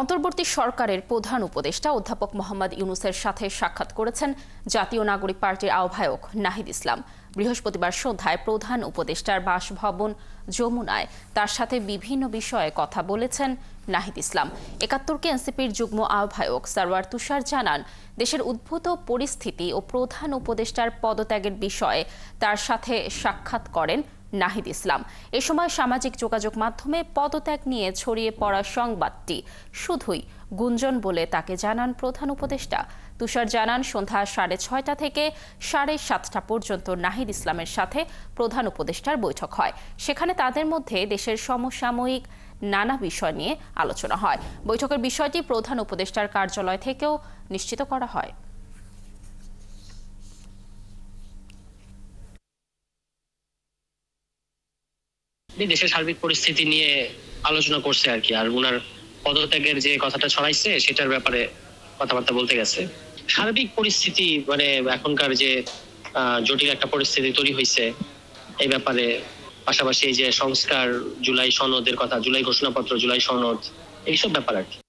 অন্তর্বর্তী সরকারের প্রধান উপদেষ্টা অধ্যাপক মোহাম্মদ ইউনূসের সাথে সাক্ষাৎ করেছেন জাতীয় নাগরিক পার্টির আহ্বায়ক নাহিদ ইসলাম। বৃহস্পতিবার সন্ধ্যায় প্রধান উপদেষ্টার বাসভবন যমুনায় তার সাথে বিভিন্ন বিষয়ে কথা বলেছেন নাহিদ ইসলাম। ৭১কে এনসিপির যুগ্ম আহ্বায়ক সরওয়ার তুষার জানান, দেশের উদ্ভূত পরিস্থিতি ও প্রধান উপদেষ্টার পদত্যাগের বিষয়ে তার সাথে সাক্ষাৎ করেন নাহিদ ইসলাম। এ সময় সামাজিক যোগাযোগ মাধ্যমে পদত্যাগ নিয়ে ছড়িয়ে পড়া সংবাদটি শুধুই গুঞ্জন বলে তাকে জানান প্রধান উপদেষ্টা। তুষার জানান, সন্ধ্যা 6:30 থেকে 7:30 পর্যন্ত নাহিদ ইসলামের সাথে প্রধান উপদেষ্টার বৈঠক হয়। সেখানে তাদের মধ্যে দেশের সমসাময়িক নানা বিষয় নিয়ে আলোচনা হয়। বৈঠকের বিষয়টি প্রধান উপদেষ্টার কার্যালয় থেকেও নিশ্চিত করা হয়। দেশের সার্বিক পরিস্থিতি নিয়ে আলোচনা করছে আর কি, আর উনার পদত্যাগের যে কথাটা ছড়াইছে সেটার ব্যাপারে কথাবার্তা বলতে গেছে। সার্বিক পরিস্থিতি মানে এখনকার যে জটিল একটা পরিস্থিতি তৈরি হয়েছে এই ব্যাপারে, পাশাপাশি এই যে সংস্কার, জুলাই সনদের কথা, জুলাই ঘোষণাপত্র, জুলাই সনদ, এইসব ব্যাপার আর কি।